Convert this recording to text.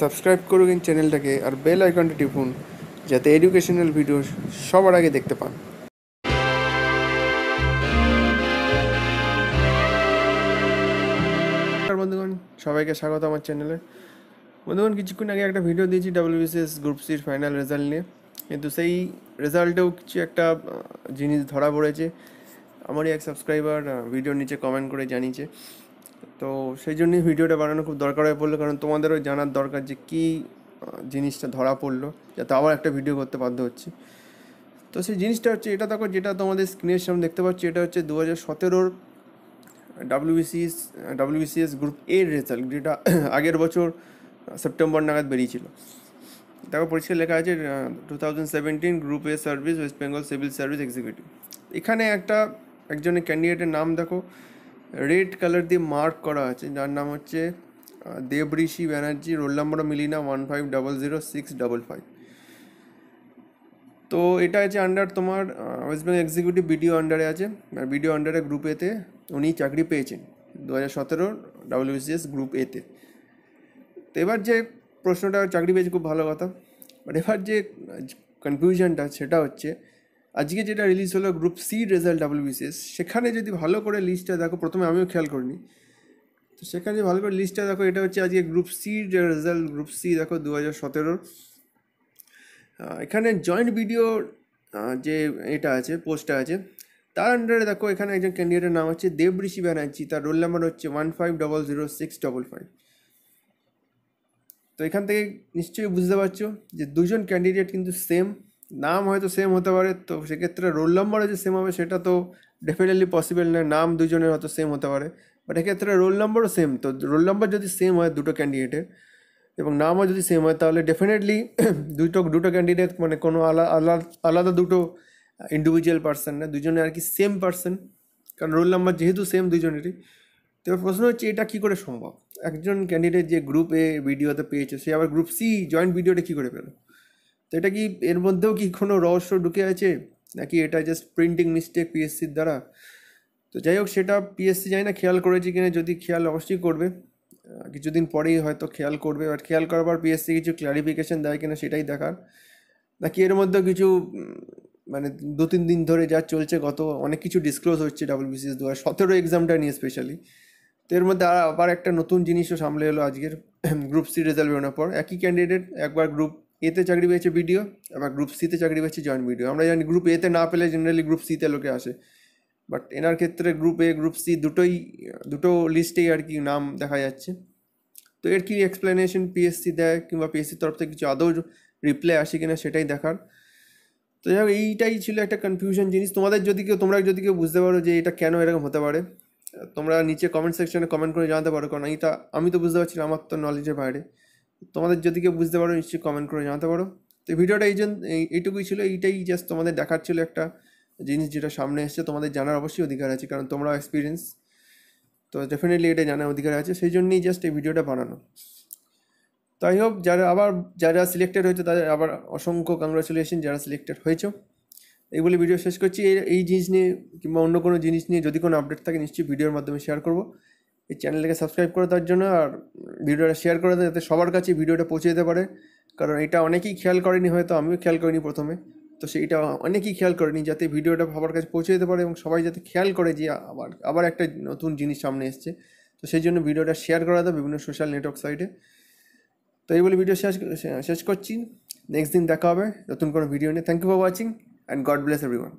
Subscribe করুন চ্যানেলটাকে আর bell আইকনটা টিপুন যাতে এডুকেশনাল ভিডিও সবার আগে দেখতে পান। বন্ধুগণ, সবাইকে স্বাগত আমার চ্যানেলে। বন্ধুগণ, কিছুক্ষণ আগে একটা ভিডিও দিয়েছি WBCS গ্রুপ সির ফাইনাল রেজাল্ট নিয়ে, কিন্তু সেই রেজাল্টেও কিছু একটা জিনিস ধরা পড়েছে। আমারই এক সাবস্ক্রাইবার ভিডিওর নিচে কমেন্ট করে জানিয়েছে, তো সেই জন্যই ভিডিওটা বানানো খুব দরকার হয়ে পড়লো, কারণ তোমাদেরও জানার দরকার যে কী জিনিসটা ধরা পড়লো, যাতে আবার একটা ভিডিও করতে বাধ্য হচ্ছি। তো সেই জিনিসটা হচ্ছে এটা, দেখো যেটা তোমাদের স্ক্রিনের সামনে দেখতে পাচ্ছি, এটা হচ্ছে 2017 WBCS গ্রুপ এর রেজাল্ট, যেটা আগের বছর সেপ্টেম্বর নাগাদ বেরিয়েছিল। দেখো পরিষ্কার লেখা আছে 2017 group a service, West Bengal civil service executive. এখানে একজনের ক্যান্ডিডেটের নাম দেখো রেড কালার দিয়ে মার্ক করা আছে, যার নাম হচ্ছে দেবঋষি ব্যানার্জি, রোল নাম্বারও মিলিনা 15000655। তো এটা আছে আন্ডার তোমার ওয়েস্ট বেঙ্গল এক্সিকিউটিভ বিডিও আন্ডারে আছে, আর বিডিও আন্ডারে গ্রুপ এতে উনি চাকরি পেয়েছেন 2017 WBCS গ্রুপ এতে। তো এবার যে প্রশ্নটা, চাকরি পেয়েছে খুব ভালো কথা, বাট এবার যে কনফিউশনটা সেটা হচ্ছে আজকে যেটা রিলিজ হলো গ্রুপ সি রেজাল্ট WBCS, সেখানে যদি ভালো করে লিস্টটা দেখো, প্রথমে আমিও খেয়াল করিনি, তো সেখানে ভালো করে লিস্টটা দেখো, এটা হচ্ছে আজকে গ্রুপ সি যে রেজাল্ট, গ্রুপ সি দেখো 2017। এখানে জয়েন্ট ভিডিও যে এটা আছে, পোস্টটা আছে, তার আন্ডারে দেখো এখানে একজন ক্যান্ডিডেটের নাম হচ্ছে দেবঋষি ব্যানার্জি, তার রোল নাম্বার হচ্ছে 15000655। তো এখান থেকে নিশ্চয়ই বুঝতে পারছো যে দুজন ক্যান্ডিডেট কিন্তু সেম, নাম হয়তো সেম হতে পারে, তো সেক্ষেত্রে রোল নাম্বারও যে সেম হবে সেটা তো ডেফিনেটলি পসিবল নয়। নাম দুজনের হয়তো সেম হতে পারে, বাট এক্ষেত্রে রোল নাম্বারও সেম। তো রোল নাম্বার যদি সেম হয় দুটো ক্যান্ডিডেটের, এবং নামও যদি সেম হয়, তাহলে ডেফিনেটলি দুটো ক্যান্ডিডেট মানে কোনো আলাদা দুটো ইন্ডিভিজুয়াল পার্সন না, দুজনে আর কি সেম পার্সন, কারণ রোল নাম্বার যেহেতু সেম দুজনেরই। তো এবার প্রশ্ন হচ্ছে এটা কী করে সম্ভব? একজন ক্যান্ডিডেট যে গ্রুপ এ ভিডিওতে পেয়েছে, সে আবার গ্রুপ সি জয়েন্ট ভিডিওটা কী করে পেল? তো এটা কি এর মধ্যেও কি কোনো রহস্য ঢুকে আছে, নাকি এটা জাস্ট প্রিন্টিং মিস্টেক পিএসসির দ্বারা? তো যাই হোক, সেটা পিএসসি জানি না খেয়াল করেছে কিনা, যদি খেয়াল অবশ্যই করবে, কিছুদিন পরেই হয়তো খেয়াল করবে। বাট খেয়াল করার পর পিএসসি কিছু ক্লারিফিকেশান দেয় কিনা সেটাই দেখার, নাকি এর মধ্যে কিছু মানে 2-3 দিন ধরে যা চলছে, গত অনেক কিছু ডিসক্লোজ হচ্ছে WBCS 2017 এক্সামটা নিয়ে স্পেশালি। তো এর মধ্যে আবার একটা নতুন জিনিসও সামলে এলো আজকের গ্রুপ সি রেজাল্ট বেরোনোর পর। একই ক্যান্ডিডেট একবার গ্রুপ এতে চাকরি পেয়েছে ভিডিও, আবার গ্রুপ সিতে চাকরি পেয়েছে জয়েন্ট ভিডিও। আমরা জানি গ্রুপ এতে না পেলে জেনারেলি গ্রুপ সিতে লোকে আসে, বাট এনার ক্ষেত্রে গ্রুপ এ গ্রুপ সি দুটো লিস্টেই আর কি নাম দেখা যাচ্ছে। তো এর কি এক্সপ্লেনেশন পিএসসি দেয়, কিংবা পিএসসির তরফ থেকে কিছু আদৌ রিপ্লাই আসে কিনা সেটাই দেখার। তো যাই হোক, এইটাই ছিল একটা কনফিউশন জিনিস। তোমরা যদি কেউ বুঝতে পারো যে এটা কেন এরকম হতে পারে, তোমরা নিচে কমেন্ট সেকশনে কমেন্ট করে জানাতে পারো, কারণ এটা আমি তো বুঝতে পারছি না, আমার তো নলেজের বাইরে। তোমাদের যদি কেউ বুঝতে পারো নিশ্চয়ই কমেন্ট করে জানাতে পারো। তো ভিডিওটা এইটুকুই ছিল, এইটাই জাস্ট তোমাদের দেখার ছিল একটা জিনিস যেটা সামনে এসছে। তোমাদের জানার অবশ্যই অধিকার আছে, কারণ তোমরা এক্সপিরিয়েন্স, তো ডেফিনেটলি এটা জানার অধিকার আছে, সেই জন্যই জাস্ট এই ভিডিওটা বানানো। তো আই হোপ যারা সিলেক্টেড হয়েছে তাদের আবার অসংখ্য কংগ্রাচুলেশন, যারা সিলেক্টেড হয়েছে। এই বলে ভিডিও শেষ করছি। এই জিনিস নিয়ে কিংবা অন্য কোনো জিনিস নিয়ে যদি কোনো আপডেট থাকে নিশ্চয়ই ভিডিওর মাধ্যমে শেয়ার করবো। এই চ্যানেলটাকে সাবস্ক্রাইব করে তার জন্য, আর ভিডিওটা শেয়ার করে দেয় যাতে সবার কাছে ভিডিওটা পৌঁছে যেতে পারে, কারণ এটা অনেকেই খেয়াল করেনি, হয়তো আমিও খেয়াল করিনি প্রথমে। তো সেইটা অনেকেই খেয়াল করেনি, যাতে ভিডিওটা সবার কাছে পৌঁছে যেতে পারে এবং সবাই যাতে খেয়াল করে যে আবার একটা নতুন জিনিস সামনে এসছে। তো সেই জন্য ভিডিওটা শেয়ার করা দাও বিভিন্ন সোশ্যাল নেটওয়ার্ক সাইটে। তো এই বলে ভিডিও শেষ করছি। নেক্সট দিন দেখা হবে নতুন কোনো ভিডিও নিয়ে। Thank you for watching and God bless everyone.